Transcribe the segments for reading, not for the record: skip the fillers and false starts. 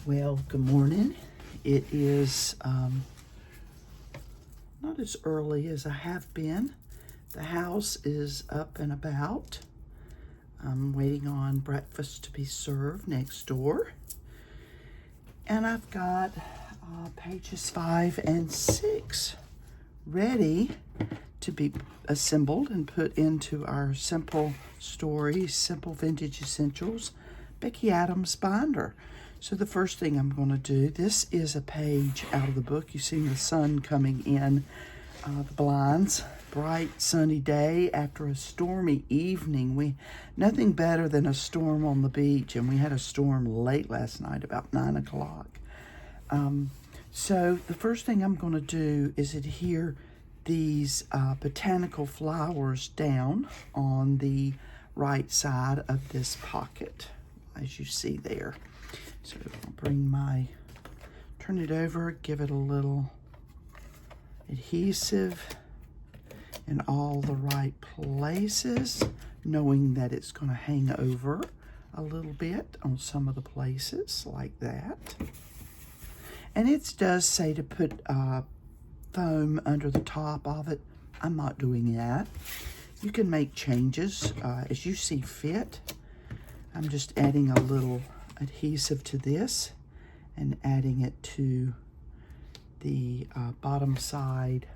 Well, good morning. It is not as early as I have been. The house is up and about. I'm waiting on breakfast to be served next door. And I've got pages 5 and 6 ready to be assembled and put into our Simple Stories, Simple Vintage Essentials Becki Adams binder. So the first thing I'm going to do, this is a page out of the book. You see the sun coming in the blinds. Bright sunny day after a stormy evening. Nothing better than a storm on the beach, and we had a storm late last night, about 9 o'clock. So the first thing I'm going to do is adhere these botanical flowers down on the right side of this pocket, as you see there. So I'll turn it over, give it a little adhesive in all the right places, knowing that it's going to hang over a little bit on some of the places like that. And it does say to put foam under the top of it. I'm not doing that. You can make changes as you see fit. I'm just adding a little adhesive to this and adding it to the bottom side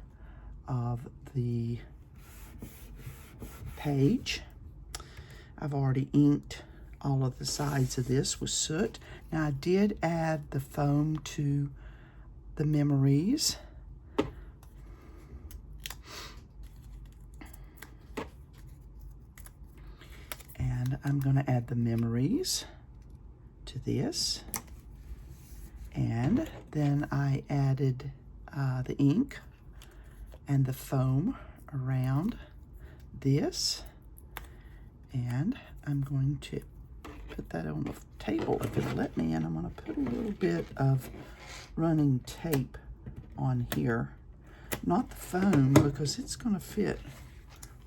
of the page. I've already inked all of the sides of this with soot. Now I did add the foam to the memories. And I'm going to add the memories to this. And then I added the ink and the foam around this. And I'm going to put that on the table if it'll let me. And I'm going to put a little bit of running tape on here. Not the foam, because it's going to fit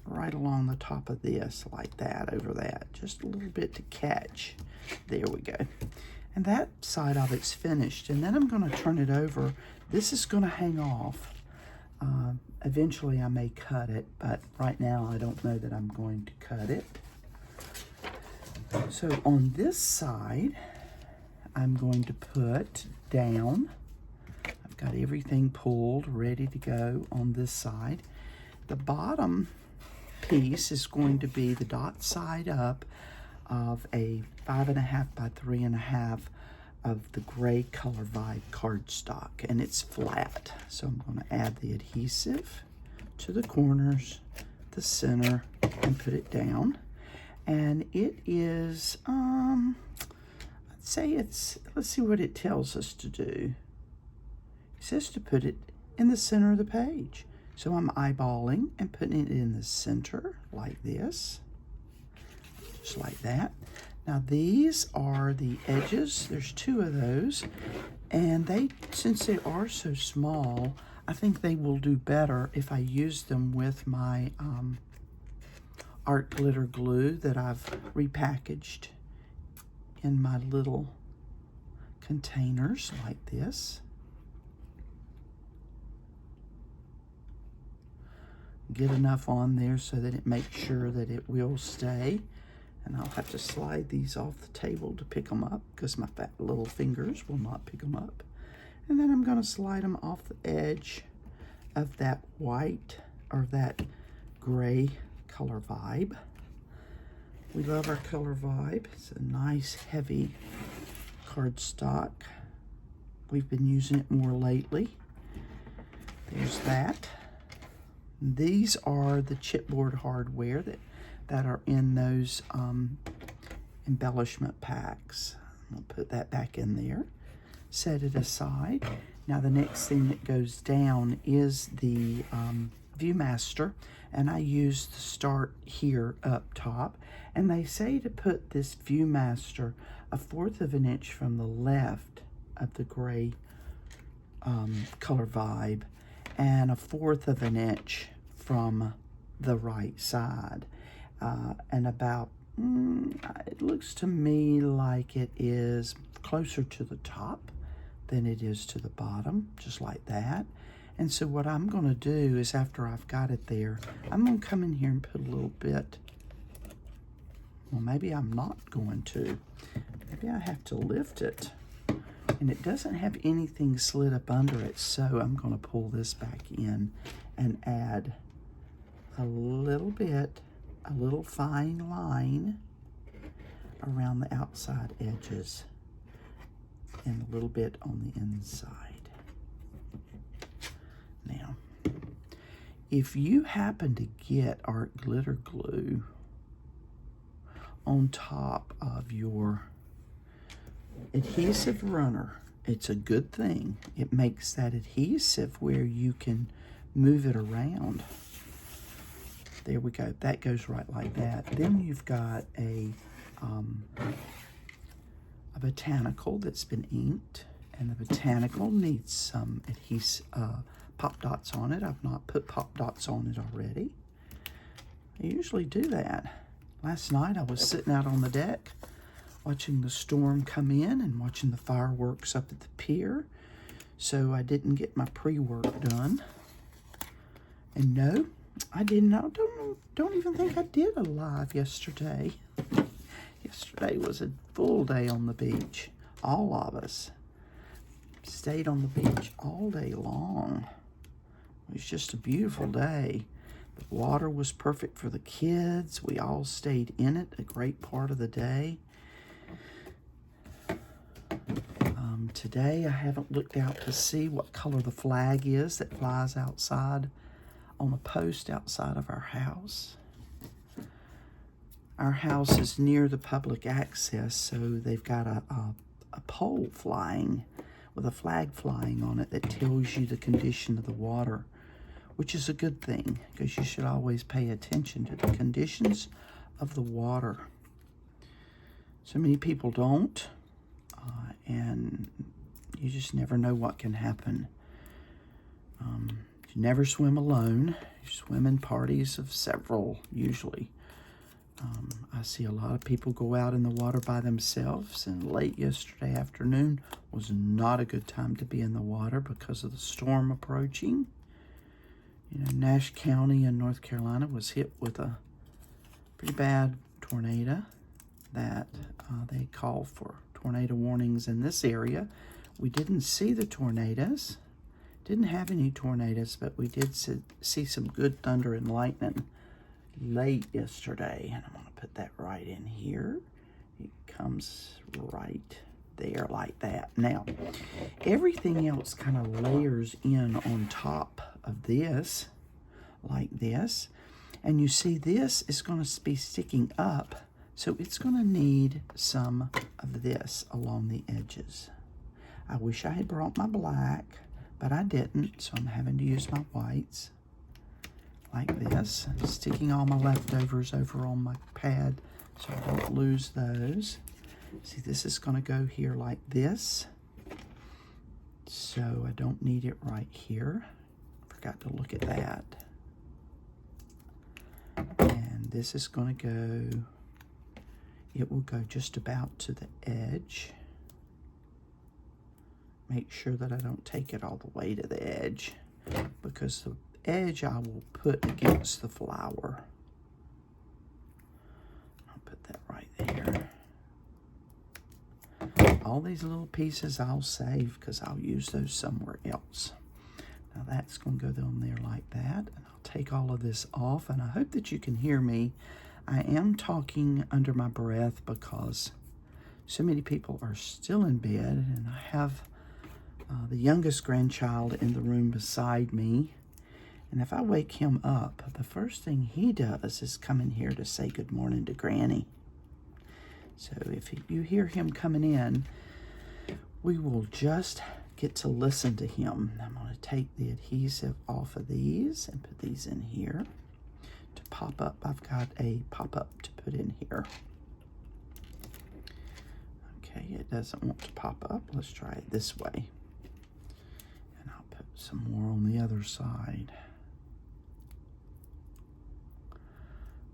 right along the top of this, like that, over that. Just a little bit to catch. There we go. And that side of it's finished. And then I'm going to turn it over. This is going to hang off. Eventually I may cut it, but right now I don't know that I'm going to cut it. So on this side, I'm going to put down, I've got everything pulled, ready to go on this side. The bottom piece is going to be the dot side up of a 5.5 by 3.5 of the gray Color Vibe cardstock, and it's flat. So I'm going to add the adhesive to the corners, the center, and put it down. And it is, let's see what it tells us to do. It says to put it in the center of the page. So I'm eyeballing and putting it in the center like this, just like that. Now these are the edges. There's 2 of those, and since they are so small, I think they will do better if I use them with my art glitter glue that I've repackaged in my little containers like this. Get enough on there so that it makes sure that it will stay. And I'll have to slide these off the table to pick them up because my fat little fingers will not pick them up. And then I'm going to slide them off the edge of that white or that gray Color Vibe. We love our Color Vibe. It's a nice heavy cardstock. We've been using it more lately. There's that. These are the chipboard hardware that are in those embellishment packs. I'll put that back in there. Set it aside. Now the next thing that goes down is the Viewmaster, and I use the start here up top. And they say to put this Viewmaster 1/4 of an inch from the left of the gray Color Vibe and 1/4 of an inch from the right side, and about It looks to me like it is closer to the top than it is to the bottom, just like that. And so what I'm going to do is, after I've got it there, I'm going to come in here and put a little bit, well, maybe I'm not going to. Maybe I have to lift it. And it doesn't have anything slid up under it, so I'm going to pull this back in and add a little bit, a little fine line around the outside edges and a little bit on the inside. Now, if you happen to get art glitter glue on top of your adhesive runner, it's a good thing. It makes that adhesive where you can move it around. There we go. That goes right like that. Then you've got a botanical that's been inked, and the botanical needs some adhesive pop dots on it. I've not put pop dots on it already. I usually do that. Last night I was sitting out on the deck watching the storm come in and watching the fireworks up at the pier, so I didn't get my pre-work done. And no, I did not. Don't even think I did a live yesterday. Yesterday was a full day on the beach. All of us stayed on the beach all day long. It was just a beautiful day. The water was perfect for the kids. We all stayed in it a great part of the day. Today I haven't looked out to see what color the flag is that flies outside on a post outside of our house. Our house is near the public access, so they've got a pole flying with a flag flying on it that tells you the condition of the water, which is a good thing because you should always pay attention to the conditions of the water. So many people don't, and you just never know what can happen. You never swim alone. You swim in parties of several, usually. I see a lot of people go out in the water by themselves, and late yesterday afternoon was not a good time to be in the water because of the storm approaching. You know, Nash County in North Carolina was hit with a pretty bad tornado that they called for tornado warnings in this area. We didn't see the tornadoes, didn't have any tornadoes, but we did see some good thunder and lightning late yesterday. And I'm going to put that right in here. It comes right there like that. Now, everything else kind of layers in on top of this, like this. And you see this is going to be sticking up, so it's going to need some of this along the edges. I wish I had brought my black, but I didn't, so I'm having to use my whites like this. I'm sticking all my leftovers over on my pad so I don't lose those. See, this is going to go here like this, so I don't need it right here. Forgot to look at that. And this is going to go, it will go just about to the edge. Make sure that I don't take it all the way to the edge, because the edge I will put against the flower. I'll put that right there. All these little pieces I'll save because I'll use those somewhere else. Now that's going to go on there like that, and I'll take all of this off, and I hope that you can hear me. I am talking under my breath because so many people are still in bed, and I have the youngest grandchild in the room beside me. And if I wake him up, the first thing he does is come in here to say good morning to Granny. So if you hear him coming in, we will just get to listen to him. I'm going to take the adhesive off of these and put these in here to pop up. I've got a pop-up to put in here. Okay, it doesn't want to pop up. Let's try it this way. And I'll put some more on the other side.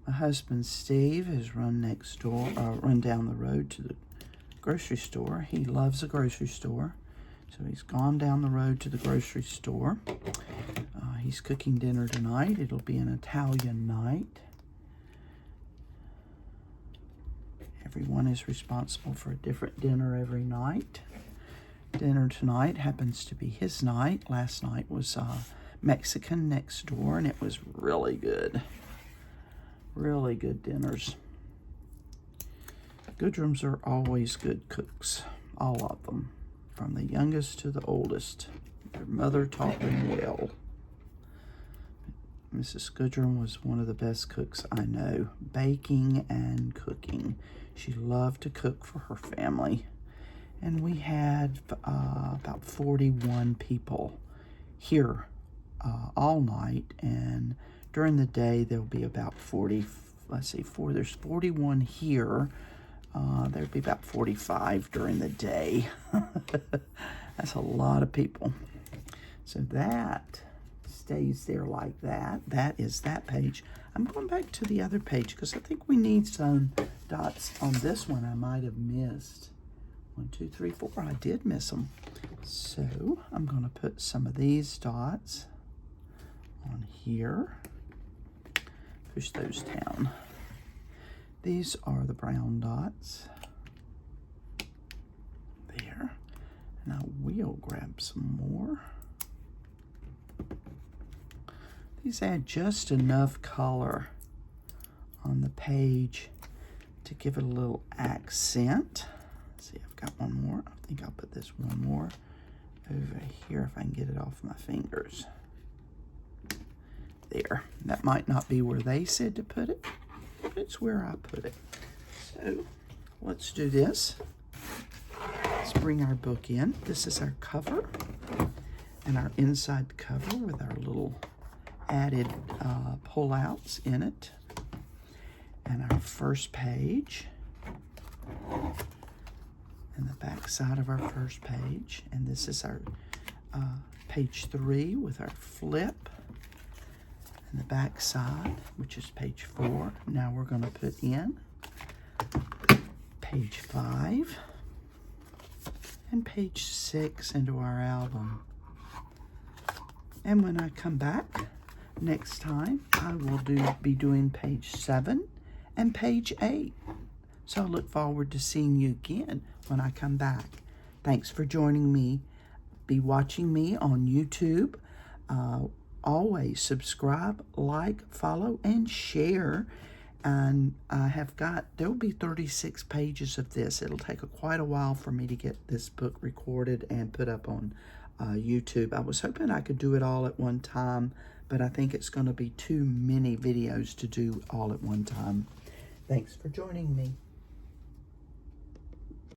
My husband Steve has run run down the road to the grocery store. He loves a grocery store. So he's gone down the road to the grocery store. He's cooking dinner tonight. It'll be an Italian night. Everyone is responsible for a different dinner every night. Dinner tonight happens to be his night. Last night was Mexican next door, and it was really good. Really good dinners. Goodrums are always good cooks, all of them, from the youngest to the oldest. Their mother taught them well. Mrs. Goodrum was one of the best cooks I know, baking and cooking. She loved to cook for her family. And we had about 41 people here all night. And during the day, there'll be about 40, there's 41 here. There'll be about 45 during the day. That's a lot of people. So that stays there like that. That is that page. I'm going back to the other page because I think we need some dots on this one I might have missed. 1, 2, 3, 4. I did miss them. So I'm going to put some of these dots on here. Push those down. These are the brown dots. There. And I will grab some more. These add just enough color on the page to give it a little accent. Let's see, I've got one more. I think I'll put this one more over here if I can get it off my fingers. There. That might not be where they said to put it, but it's where I put it. So let's do this. Let's bring our book in. This is our cover and our inside cover with our little added pull-outs in it, and our first page, and the back side of our first page, and this is our page 3 with our flip, and the back side, which is page 4. Now we're going to put in page 5 and page 6 into our album. And when I come back next time, I will be doing page 7 and page 8. So I look forward to seeing you again when I come back. Thanks for joining me. Be watching me on YouTube. Always subscribe, like, follow, and share. And there'll be 36 pages of this. It'll take quite a while for me to get this book recorded and put up on YouTube. I was hoping I could do it all at one time, but I think it's going to be too many videos to do all at one time. Thanks for joining me.